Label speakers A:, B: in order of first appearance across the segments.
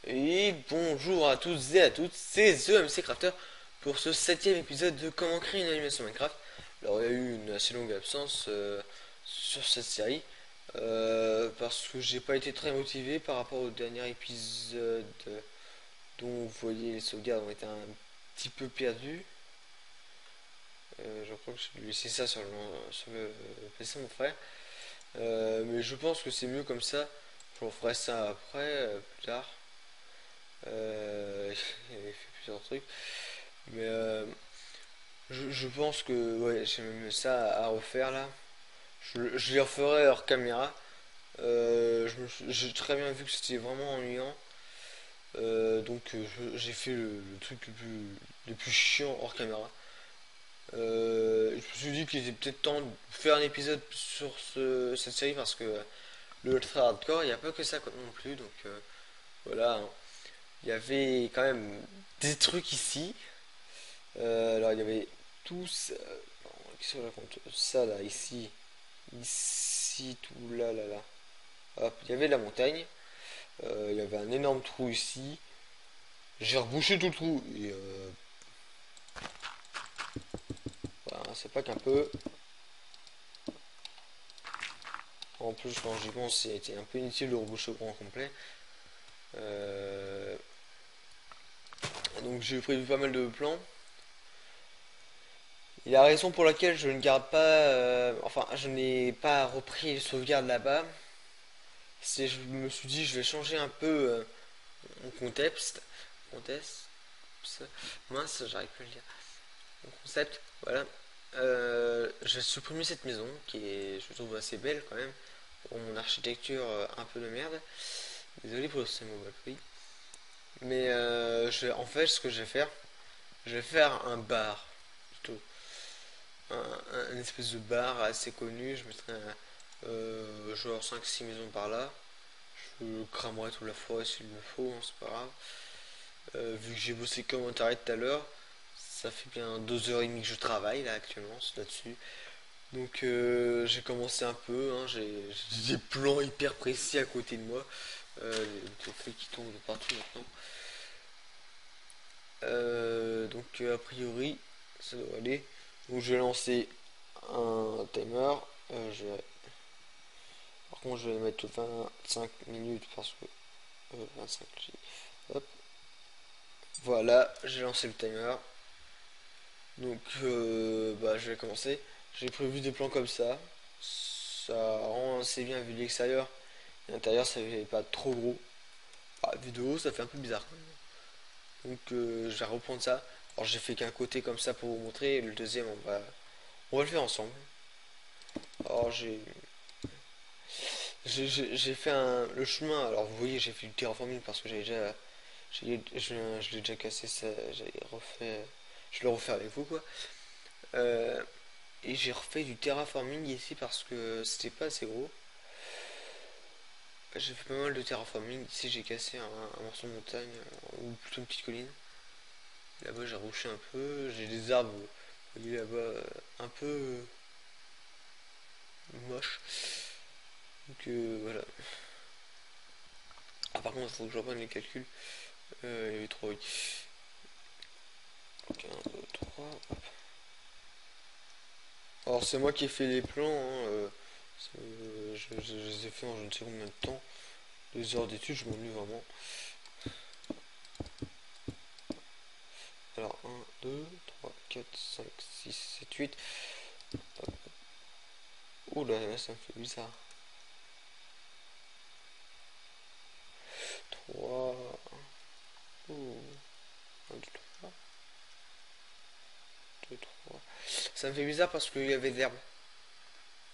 A: Et bonjour à tous et à toutes, c'est TheMC Crafter pour ce septième épisode de comment créer une animation Minecraft. Alors il y a eu une assez longue absence sur cette série parce que j'ai pas été très motivé par rapport au dernier épisode dont vous voyez les sauvegardes ont été un petit peu perdues. Je crois que j'ai laissé ça sur le PC de mon frère. Mais je pense que c'est mieux comme ça. Je referai ça après, plus tard. Il avait fait plusieurs trucs. Mais je pense que ouais, j'ai même ça à refaire là. Je les referai hors caméra. J'ai très bien vu que c'était vraiment ennuyant. J'ai fait le truc le plus chiant hors caméra. Je me suis dit qu'il était peut-être temps de faire un épisode sur cette série parce que le ultra hardcore, il n'y a pas que ça non plus. Donc voilà, hein. Il y avait quand même des trucs ici. Alors il y avait tous. Qu'est-ce que je raconte? Ça là, ici. Ici, tout là, là, là. Hop, il y avait de la montagne. Il y avait un énorme trou ici. J'ai rebouché tout le trou. Et voilà, c'est pas qu'un peu. En plus, quand j'y pense, c'était un peu inutile de reboucher au grand complet. Euh, donc j'ai prévu pas mal de plans. Et la raison pour laquelle je ne garde pas, enfin, je n'ai pas repris les sauvegardes là-bas, c'est je me suis dit je vais changer un peu mon contexte. Contexte. Mince, j'arrive plus à le dire. Mon concept, voilà. Je vais supprimer cette maison qui est, je trouve, assez belle quand même pour mon architecture un peu de merde. Désolé pour ce mot mal. Mais en fait, ce que je vais faire un bar plutôt. Un espèce de bar assez connu. Je mettrai genre 5-6 maisons par là. Je cramerai toute la forêt s'il le faut, hein, c'est pas grave. Vu que j'ai bossé comme un taré tout à l'heure, ça fait bien 2h30 que je travaille là actuellement là-dessus. Donc j'ai commencé un peu, hein, j'ai des plans hyper précis à côté de moi. Des feuilles qui tombent de partout maintenant. A priori, ça doit aller. Donc je vais lancer un timer. Par contre, je vais mettre 25 minutes parce que 25. Hop. Voilà, j'ai lancé le timer. Donc, je vais commencer. J'ai prévu des plans comme ça. Ça rend assez bien vu de l'extérieur. L'intérieur, ça fait pas trop gros. Ah, vu de haut, ça fait un peu bizarre quand même. Donc, je vais reprendre ça. Alors, j'ai fait qu'un côté comme ça pour vous montrer. Et le deuxième, on va le faire ensemble. Alors, j'ai fait le chemin. Alors, vous voyez, j'ai fait du terraforming parce que je l'ai déjà cassé. Ça, j'avais refait. Je le refais avec vous, quoi. Euh, Et j'ai refait du terraforming ici parce que c'était pas assez gros. J'ai fait pas mal de terraforming. Ici j'ai cassé un morceau de montagne, ou plutôt une petite colline. Là-bas j'ai rouché un peu. J'ai des arbres, vous voyez là-bas, un peu moche. Donc voilà. Ah par contre il faut que je reprenne les calculs. Il y avait 3 oui. Donc 1, 2, 3. Alors c'est moi qui ai fait les plans. Hein, je les ai fait en je ne sais combien de temps. 2 heures d'études, je m'ennuie vraiment. Alors 1, 2, 3, 4, 5, 6, 7, 8. Ouh là, ça me fait bizarre. 3. Ouh. 1, 2, 3. 2, 3. Ça me fait bizarre parce qu'il y avait de l'herbe.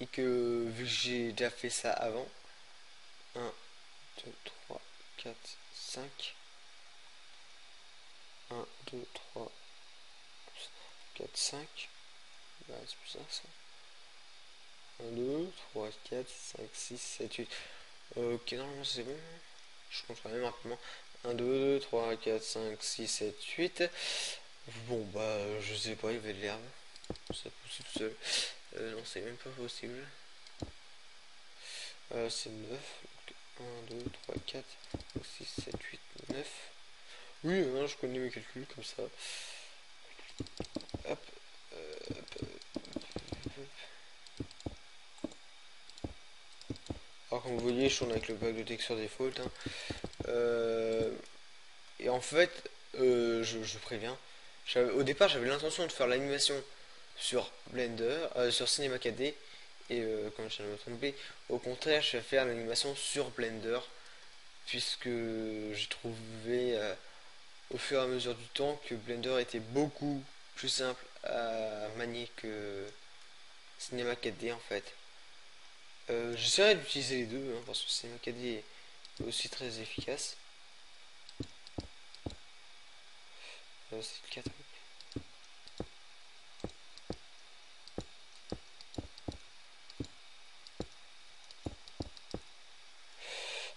A: Et que vu que j'ai déjà fait ça avant. 1, 2, 3, 4, 5. 1, 2, 3, 4, 5. Bah, c'est plus ça. 1, 2, 3, 4, 5, 6, 7, 8. Ok, normalement c'est bon. Je compte quand même rapidement. 1, 2, 3, 4, 5, 6, 7, 8. Bon, je sais pas, il y avait de l'herbe. Ça pousse tout seul. Non, c'est même pas possible. C'est 9. 1, 2, 3, 4, 5, 6, 7, 8, 9. Oui, hein, je connais mes calculs comme ça. Hop, hop, hop. Alors comme vous voyez, je tourne avec le pack de texture default, hein. Euh, et en fait, je préviens, au départ j'avais l'intention de faire l'animation sur Blender, sur Cinema 4D, et comme je viens de me tromper, au contraire je vais faire l'animation sur Blender, puisque j'ai trouvé au fur et à mesure du temps que Blender était beaucoup plus simple à manier que Cinema 4D en fait. J'essaierai d'utiliser les deux, hein, parce que Cinema 4D est aussi très efficace. C'est le 4.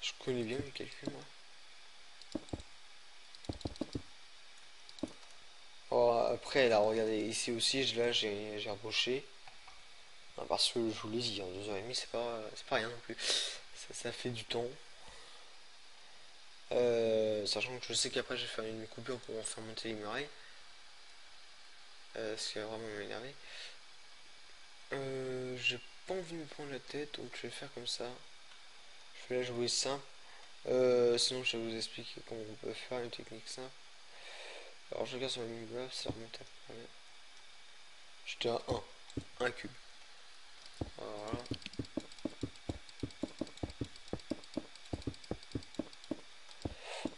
A: Je connais bien les calculs, moi. Alors, après, là, regardez, ici aussi, là, j'ai embauché. Ah, parce que je vous l'ai dit, en 2h30, c'est pas rien non plus. Ça fait du temps. Sachant que je sais qu'après, je vais faire une coupure pour faire monter les murailles. Ce qui va vraiment m'énerver. J'ai pas envie de me prendre la tête, donc je vais faire comme ça. Je vais la jouer simple. Sinon, je vais vous expliquer comment on peut faire une technique simple. Alors, je regarde sur la mini ça remonte à combien? J'étais à un cube. Voilà.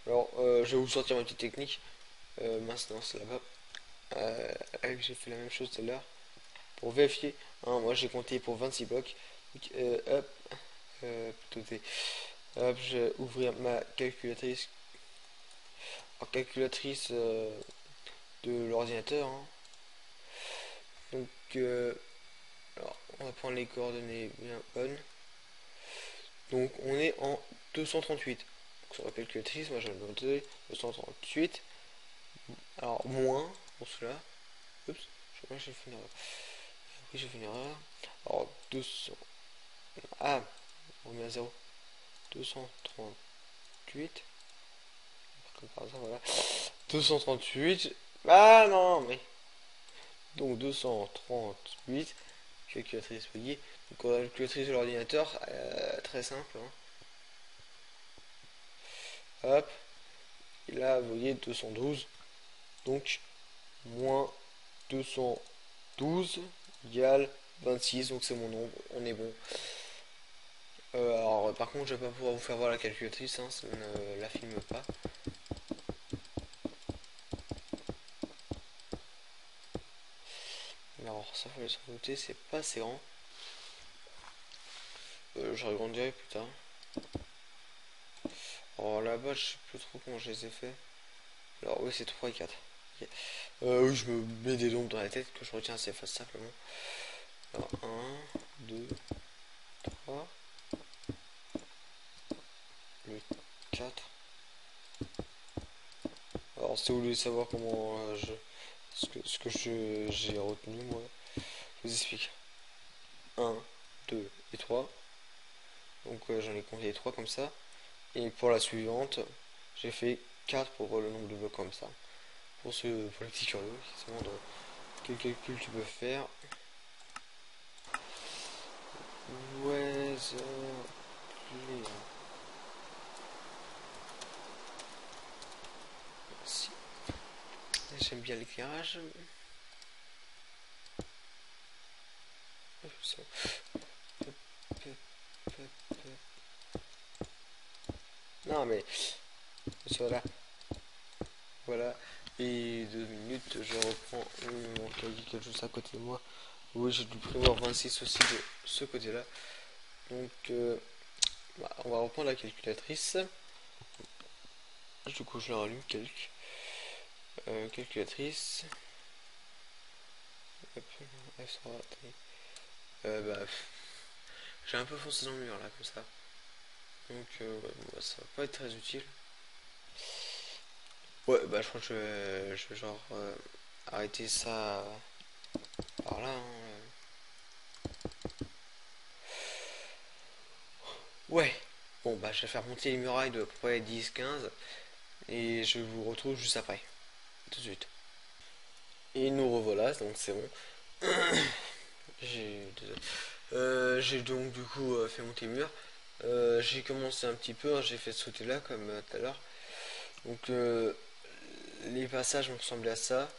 A: Alors, je vais vous sortir ma petite technique. Maintenance là-bas. J'ai fait la même chose tout à l'heure. Pour vérifier, hein, moi j'ai compté pour 26 blocs. Donc, hop, plutôt T. Hop, je vais ouvrir ma calculatrice. Alors, calculatrice de l'ordinateur, hein. Donc, alors, on va prendre les coordonnées bien bonnes. Donc, on est en 238. Donc, sur la calculatrice, moi je vais noter 238. Alors, moins pour cela. Oups, je crois que j'ai fait une erreur. Oui, j'ai fait une erreur. Alors, 200. Ah, on remet à 0. 238. Comme par hasard, voilà. 238. Ah non, mais. Donc 238. Calculatrice payée. Donc calculatrice de l'ordinateur. Très simple, hein. Hop. Et là, vous voyez 212. Donc, moins 212 égale 26. Donc c'est mon nombre. On est bon. Alors, par contre, je vais pas pouvoir vous faire voir la calculatrice, hein, ça ne la filme pas. Alors, ça, faut les noter, c'est pas assez grand. Je regrandirai plus tard. Alors là-bas, je sais plus trop comment je les ai fait. Alors, oui, c'est 3 et 4. Ok. Oui, je me mets des nombres dans la tête que je retiens assez simplement. Alors, 1, 2, 3, le 4. Alors, si vous voulez savoir comment ce que j'ai retenu, moi, je vous explique. 1, 2 et 3. Donc, j'en ai compté 3 comme ça. Et pour la suivante, j'ai fait 4 pour le nombre de blocs comme ça. Pour les petits curieux qui se demandent quel calcul tu peux faire. Weather Player. Merci. J'aime bien l'éclairage. Non mais voilà. Voilà. Et 2 minutes, je reprends mon cahier qui est juste à côté de moi. Oui, j'ai dû prévoir 26 aussi de ce côté-là. Donc, on va reprendre la calculatrice. Du coup, je la rallume calque. Calculatrice. Hop, elle sera. Bah, j'ai un peu foncé dans le mur là, comme ça. Donc, ouais, bon, ça va pas être très utile. Ouais, bah, je crois que je vais genre arrêter ça par là, hein. Ouais, bon, bah, je vais faire monter les murailles de à peu près 10-15. et je vous retrouve juste après, tout de suite. Et nous revoilà, donc c'est bon. J'ai donc du coup fait monter le mur. J'ai commencé un petit peu, hein, j'ai fait sauter là comme tout à l'heure. Donc les passages m'ont ressemblé à ça.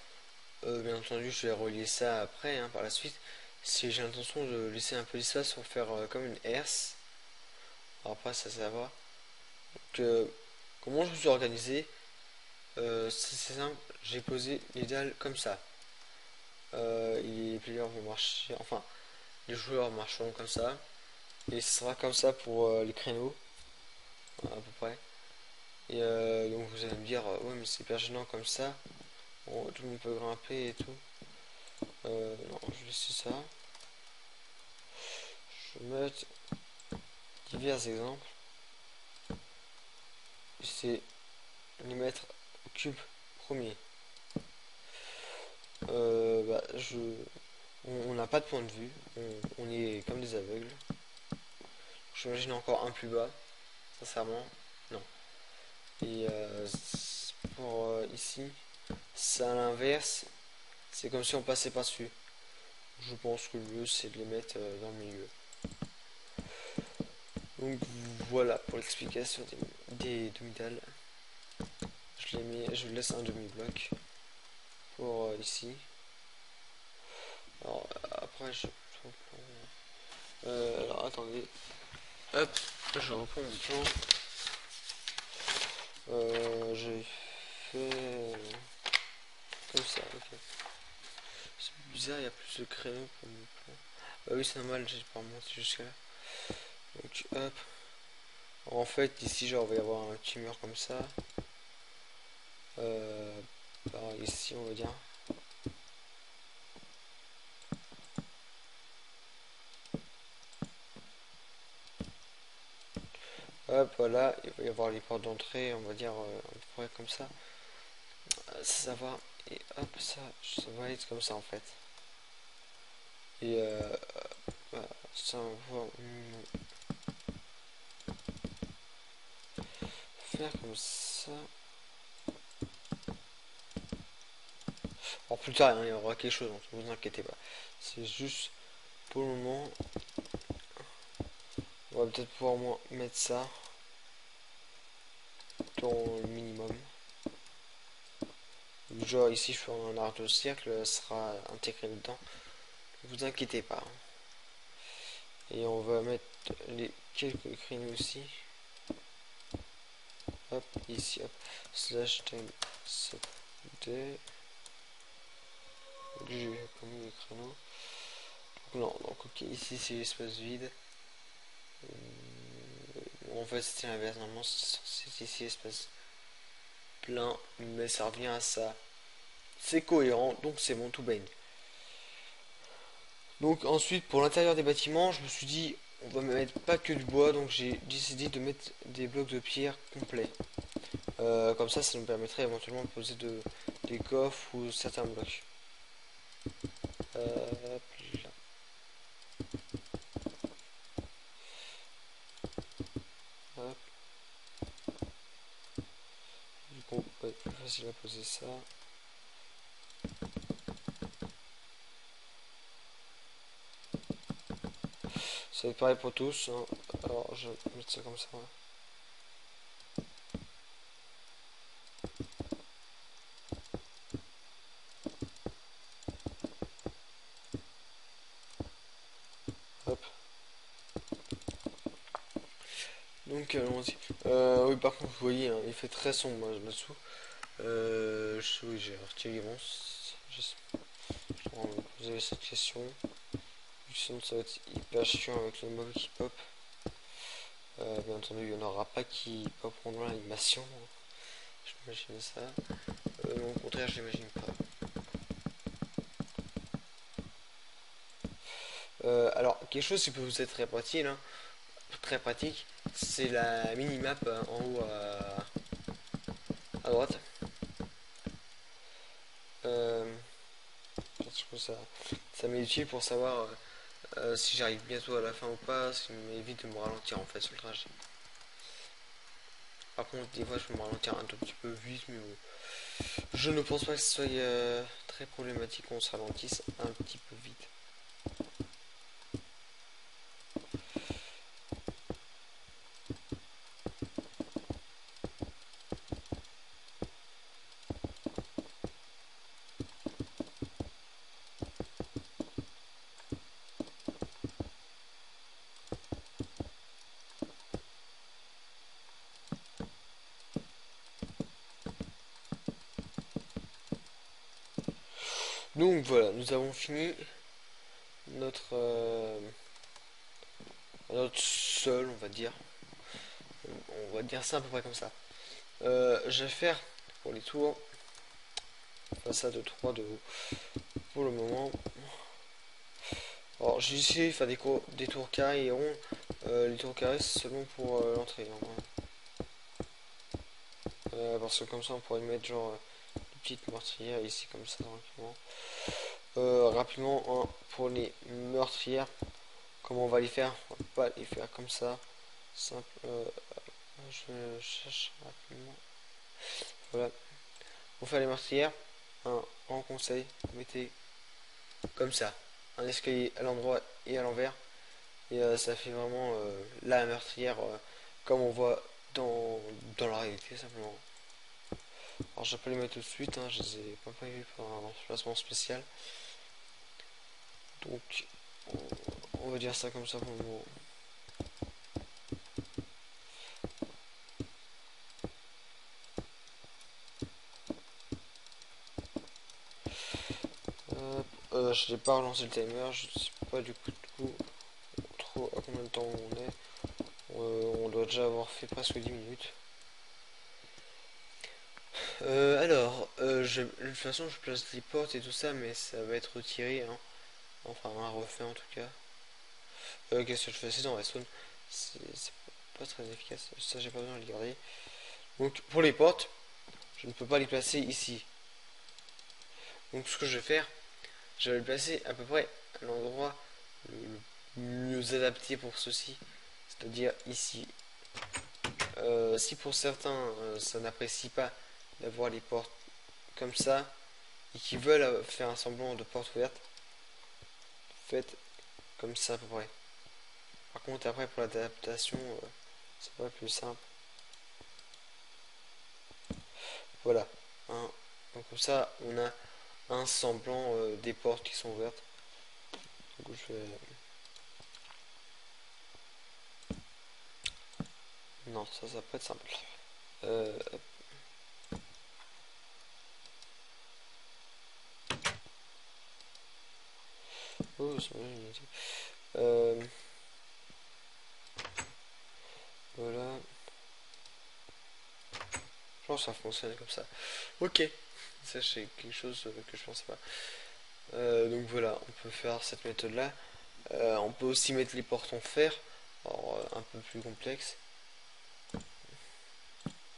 A: Bien entendu, je vais relier ça après, hein, par la suite. Si j'ai l'intention de laisser un peu d'espace pour faire comme une herse. Alors après, ça va. Donc, comment je me suis organisé? C'est simple, j'ai posé les dalles comme ça. Les players vont marcher, enfin, les joueurs marcheront comme ça. Et ce sera comme ça pour les créneaux, à peu près. Et donc vous allez me dire, ouais, mais c'est hyper gênant comme ça. Bon, tout le monde peut grimper et tout. Non, je vais laisser ça. Je vais mettre divers exemples. C'est les mettre au cube premier. Bah, on n'a pas de point de vue. On est comme des aveugles. J'imagine encore un plus bas. Sincèrement, non. Et pour ici, c'est à l'inverse. C'est comme si on passait par-dessus. Je pense que le mieux c'est de les mettre dans le milieu. Donc voilà pour l'explication des demi-dalles. Je laisse un demi-bloc pour ici. Alors après alors attendez. Hop, je reprends mon plan. J'ai fait comme ça, ok. C'est bizarre, il y a plus de crayons pour mon plan. Bah oui, c'est normal, j'ai pas remonté jusqu'à là. Donc hop. En fait, ici, genre, il va y avoir un petit mur comme ça. Par ici, on va dire. Hop, voilà, il va y avoir les portes d'entrée, on va dire, à peu près comme ça. Ça va. Et hop, ça va être comme ça en fait. Et voilà, ça on va faire comme ça. Alors plus tard, hein, il y aura quelque chose, donc ne vous inquiétez pas. C'est juste pour le moment. On va peut-être pouvoir moins mettre ça dans le minimum. Genre ici je fais un arc de cercle, sera intégré dedans. Ne vous inquiétez pas. Et on va mettre les quelques créneaux aussi. Hop, ici, hop. Slash time 7D. J'ai pas mis les créneaux. Non, donc ok, ici c'est l'espace vide. En fait c'était l'inverse, normalement c'est ici l'espace plein, mais ça revient à ça. C'est cohérent, donc c'est bon, tout baigne. Donc ensuite pour l'intérieur des bâtiments, je me suis dit on va mettre pas que du bois, donc j'ai décidé de mettre des blocs de pierre complets. Comme ça nous permettrait éventuellement de poser des coffres ou certains blocs. Hop là. Hop. Du coup, va être plus facile à poser ça. Ça va être pareil pour tous, hein. Alors je vais mettre ça comme ça. Ouais. Hop. Donc allons-y. Oui, par contre, vous voyez, hein, il fait très sombre là-dessous. Oui, j'ai retiré les ronces. On va poser cette question. Sinon, ça va être hyper chiant avec les mobs qui pop. Bien entendu, il n'y en aura pas qui poperont dans l'animation. J'imagine ça. Non, au contraire, je l'imagine pas. Alors, quelque chose qui peut vous être très pratique, c'est la mini-map en haut à droite. Parce que ça m'est utile pour savoir si j'arrive bientôt à la fin ou pas, ce qui m'évite de me ralentir en fait sur le trajet. Par contre, des fois, je vais me ralentir un tout petit peu vite, mais bon. Je ne pense pas que ce soit très problématique qu'on se ralentisse un petit peu vite. Donc voilà, nous avons fini notre, notre sol, on va dire. On va dire ça à peu près comme ça. Je vais faire pour les tours, façade de 3 de haut. Pour le moment, alors j'ai essayé de faire des tours carrés et ronds. Les tours carrés c'est seulement pour l'entrée, hein, parce que comme ça on pourrait mettre genre une petite meurtrière ici comme ça tranquillement. Rapidement hein, pour les meurtrières, comment on va les faire? On va pas les faire comme ça. Simple. Je cherche rapidement. Voilà. Pour faire les meurtrières, un grand conseil, mettez comme ça. Un escalier à l'endroit et à l'envers. Et ça fait vraiment la meurtrière comme on voit dans la réalité simplement. Alors je vais pas les mettre tout de suite, hein, je les ai pas prévus pour un emplacement spécial. Donc on va dire ça comme ça pour le moment. Je n'ai pas relancé le timer, je ne sais pas du coup trop à combien de temps on est. On doit déjà avoir fait presque 10 minutes. De toute façon, je place les portes et tout ça, mais ça va être retiré, hein. Enfin, un refait en tout cas. Qu'est-ce que je fais? C'est dans Redstone. C'est pas très efficace. Ça, j'ai pas besoin de le garder. Donc, pour les portes, je ne peux pas les placer ici. Donc, ce que je vais faire, je vais les placer à peu près à l'endroit le mieux adapté pour ceci. C'est-à-dire ici. Si pour certains, ça n'apprécie pas d'avoir les portes comme ça, et qui veulent faire un semblant de porte ouverte, faites comme ça à peu près. Par contre, après, pour l'adaptation, c'est pas plus simple. Voilà. Hein. Donc, comme ça, on a un semblant des portes qui sont ouvertes. Donc, je vais... Non, ça va pas être simple. Euh, oh, c'est bien, voilà. Je pense que ça fonctionne comme ça. Ok. Ça, c'est quelque chose que je pensais pas. Donc voilà, on peut faire cette méthode là. On peut aussi mettre les portes en fer, alors un peu plus complexe.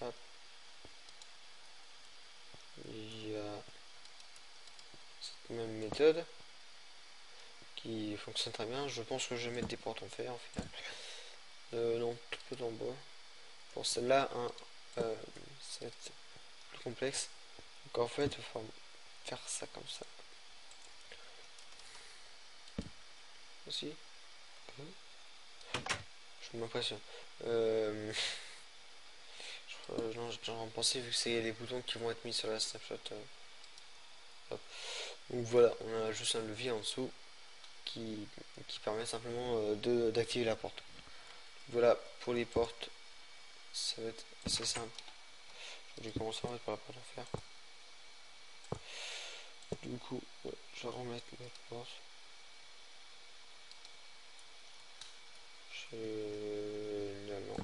A: Hop. Il y a cette même méthode qui fonctionne très bien. Je pense que je vais mettre des portes en fer au final. Non, tout peu en bois. Pour celle-là, c'est plus complexe. Donc en fait, il faut faire ça comme ça. Aussi. Je m'impressionne. Non, j'ai déjà en pensé vu que c'est les boutons qui vont être mis sur la snapshot. Hop. Donc voilà, on a juste un levier en dessous qui, qui permet simplement d'activer la porte. Voilà pour les portes, ça va être assez simple. Je vais commencer en fait par la porte en fer. Du coup, ouais, je vais remettre mes portes. Non.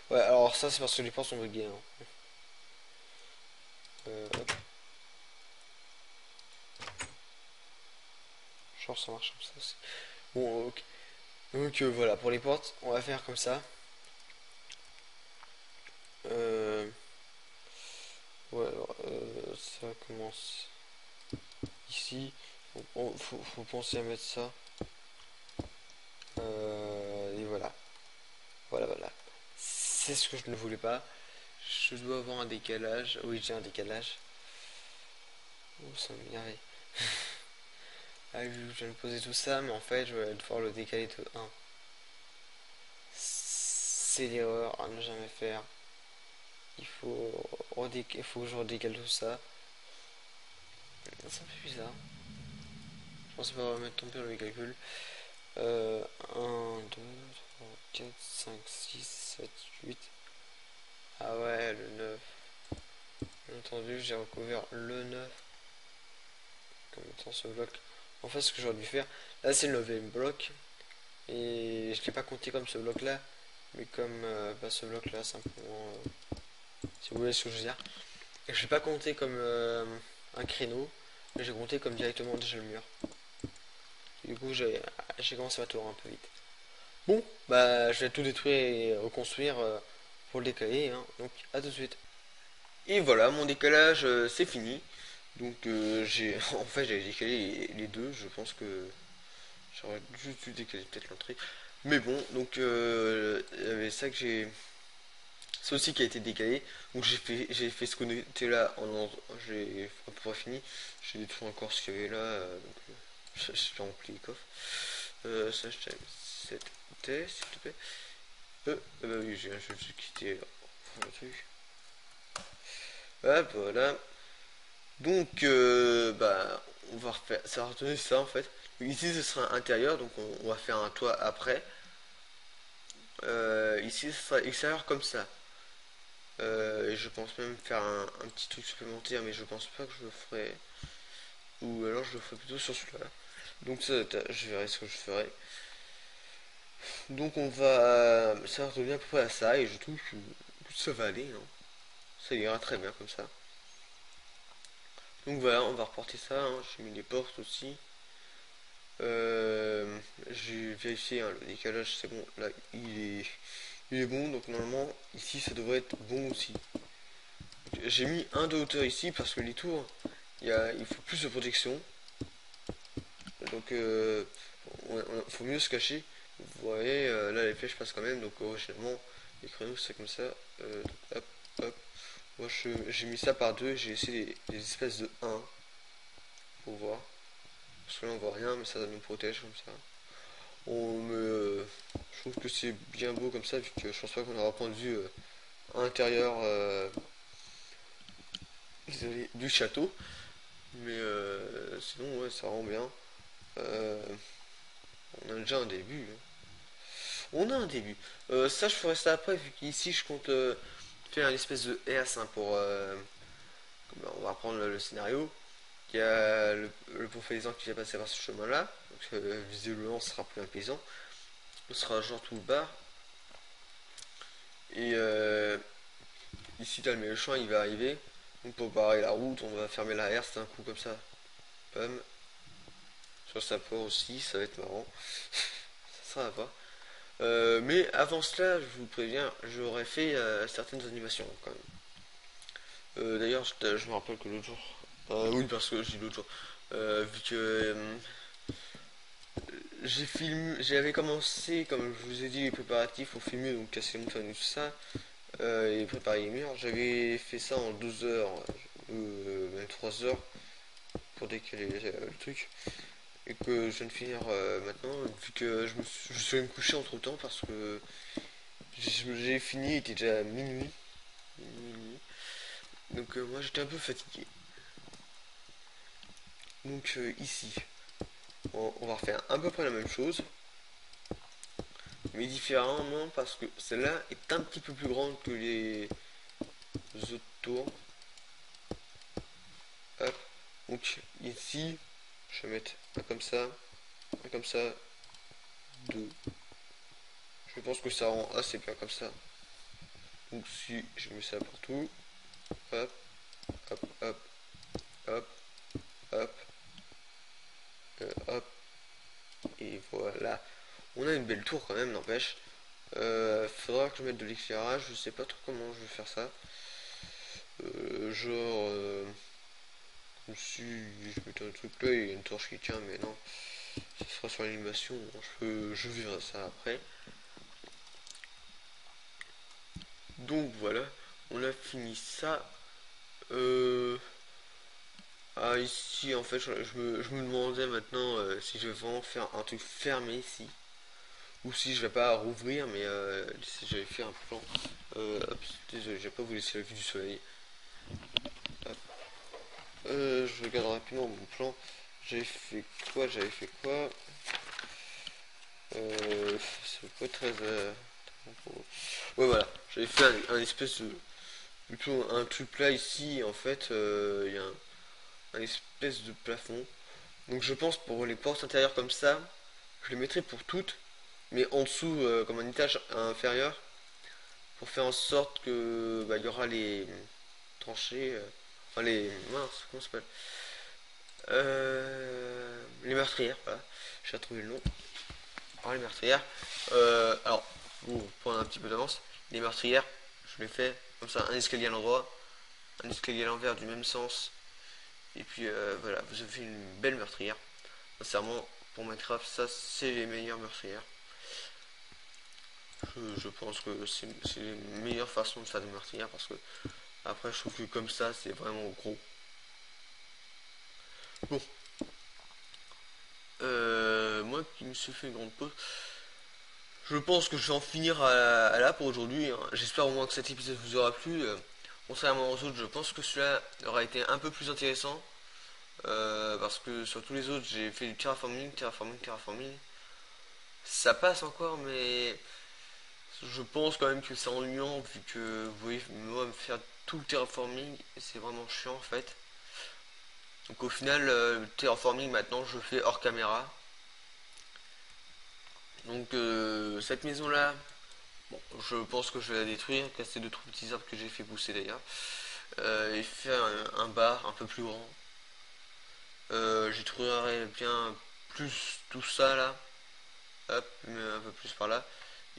A: Ouais, alors ça c'est parce que les portes sont buggées. Hein. Hop. Genre ça marche comme ça aussi. Bon, ok. Donc voilà, pour les portes, on va faire comme ça. Euh, ouais, alors, ça commence ici. Faut penser à mettre ça. Et voilà. c'est ce que je ne voulais pas. Je dois avoir un décalage. Oui, j'ai un décalage. Oh, ça m'énerve. Ah, je viens de poser tout ça, mais en fait, je vais devoir le décaler de 1. C'est l'erreur à ne jamais faire. Il faut que je redécale tout ça. Ça me fait bizarre. Je pense pas remettre ton pire le calcul. 1, 2, 3, 4, 5, 6, 7, 8. Ah ouais, le 9. Bien entendu, j'ai recouvert le 9 comme étant ce bloc. En fait, ce que j'aurais dû faire, là c'est le 9ème bloc. Et je l'ai pas compté comme ce bloc là, mais comme ce bloc là, simplement. Si vous voyez ce que je veux dire. Et je l'ai pas compté comme un créneau, mais j'ai compté comme directement déjà le mur. Du coup, j'ai commencé ma tour un peu vite. Bon, bah je vais tout détruire et reconstruire pour le décaler, hein. Donc à tout de suite. Et voilà, mon décalage c'est fini. Donc j'ai en fait j'avais décalé les deux, je pense que j'aurais juste dû décaler peut-être l'entrée. Mais bon, donc il y avait ça que j'ai. C'est aussi qui a été décalé. Donc j'ai fait ce qu'on était là j'ai à peu près fini. J'ai détruit encore ce qu'il y avait là. J'ai rempli les coffres. Ça je c'était s'il te plaît. Bah oui, j'ai un jeu de quitter le truc. Hop, voilà. Donc, bah, on va refaire. Ça va retenir ça en fait. Donc, ici, ce sera intérieur, donc on va faire un toit après. Ici, ce sera extérieur comme ça. Et je pense même faire un petit truc supplémentaire, mais je pense pas que je le ferai. Ou alors je le ferai plutôt sur celui-là. Donc, ça, je verrai ce que je ferai. Donc, ça va revenir à peu près à ça, et je trouve que ça va aller, hein. Ça ira très bien comme ça. Donc voilà, on va reporter ça, hein. J'ai mis les portes aussi. J'ai vérifié, hein, le décalage c'est bon. Là, il est bon, donc normalement ici ça devrait être bon aussi. J'ai mis un de hauteur ici parce que les tours, il faut plus de protection. Donc faut mieux se cacher. Vous voyez, là les flèches passent quand même, donc originalement les créneaux c'est comme ça. Donc, hop, hop. Moi j'ai mis ça par deux, j'ai laissé les espèces de 1 pour voir. Parce que là on voit rien, mais ça nous protège comme ça. Je trouve que c'est bien beau comme ça, vu que je pense pas qu'on aura point de vue intérieur désolé, du château. Mais sinon, ouais, ça rend bien. Euh, on a déjà un début, hein. On a un début. Ça, je ferai ça après, vu qu'ici, je compte faire une espèce de S, hein, pour. On va reprendre le scénario. Il y a le pauvre paysan qui va passer par ce chemin-là. Donc, visiblement, ce sera plus un paysan. Ce sera genre tout bas. Et ici, t'as le méchant, il va arriver. Donc, pour barrer la route, on va fermer la herse d'un coup comme ça. Pam. Sur sa port aussi, ça va être marrant. Ça va pas. Mais avant cela, je vous préviens, j'aurais fait certaines animations quand même. D'ailleurs, je me rappelle que l'autre jour. Oui, parce que je dis l'autre jour. Vu que j'avais commencé, comme je vous ai dit, les préparatifs au filmer, donc casser les montagnes et tout ça, et préparer les murs. J'avais fait ça en 12 heures, même 3 heures, pour décaler le truc. Et que je viens de finir maintenant, vu que je suis allé me coucher entre temps parce que j'ai fini, il était déjà minuit. Minuit. Donc moi j'étais un peu fatigué. Donc ici, on va refaire à peu près la même chose, mais différemment parce que celle-là est un petit peu plus grande que les autres tours. Hop. Donc ici, je vais mettre un comme ça, deux. Je pense que ça rend assez bien comme ça. Donc si je mets ça partout, hop, hop, hop, hop, hop, hop, et voilà. On a une belle tour quand même, n'empêche. Faudra que je mette de l'éclairage, je sais pas trop comment je vais faire ça. Genre, si je mets un truc là, il y a une torche qui tient, mais non, ça sera sur l'animation, je verrai ça après. Donc voilà, on a fini ça. Ici en fait je me demandais maintenant si je vais vraiment faire un truc fermé ici. Ou si je vais pas rouvrir, mais si j'avais fait un plan. Hop, désolé, j'ai pas vous laisser la vue du soleil. Hop. Je regarde rapidement mon plan. J'avais fait quoi? C'est pas très. Ouais, voilà. J'avais fait un espèce de. Plutôt un truc plat ici. En fait, il y a un espèce de plafond. Donc je pense pour les portes intérieures comme ça, je les mettrai pour toutes, mais en dessous, comme un étage inférieur, pour faire en sorte que il y aura les tranchées, enfin les mince, comment ça s'appelle, les meurtrières, voilà, j'ai retrouvé le nom. Alors les meurtrières, alors pour prendre un petit peu d'avance, les meurtrières, je les fais comme ça, un escalier à l'endroit, un escalier à l'envers du même sens, et puis voilà, vous avez une belle meurtrière. Sincèrement, pour Minecraft, ça c'est les meilleures meurtrières. Je pense que c'est les meilleures façons de faire des meurtrières parce que après je trouve que comme ça c'est vraiment gros. Bon, moi qui me suis fait une grande pause, je pense que je vais en finir à là pour aujourd'hui, hein. J'espère au moins que cet épisode vous aura plu. Contrairement aux autres, je pense que celui-là aura été un peu plus intéressant. Parce que sur tous les autres, j'ai fait du terraforming. Ça passe encore, mais je pense quand même que c'est ennuyant vu que vous voyez, moi me faire tout le terraforming, c'est vraiment chiant en fait. Donc au final, le terraforming maintenant je le fais hors caméra. Donc cette maison là, bon, je pense que je vais la détruire, casser deux trois petits arbres que j'ai fait pousser d'ailleurs, et faire un bar un peu plus grand. J'étudierai bien plus tout ça là, hop, un peu plus par là,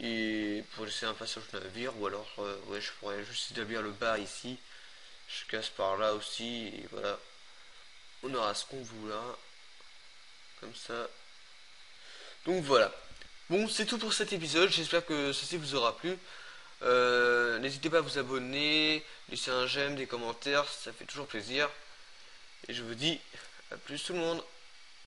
A: et pour laisser un passage de navire, ou alors ouais, je pourrais juste établir le bar ici, je casse par là aussi, et voilà, on aura ce qu'on voudra, comme ça. Donc voilà. Bon, c'est tout pour cet épisode, j'espère que ceci vous aura plu. N'hésitez pas à vous abonner, laisser un j'aime, des commentaires, ça fait toujours plaisir. Et je vous dis à plus tout le monde.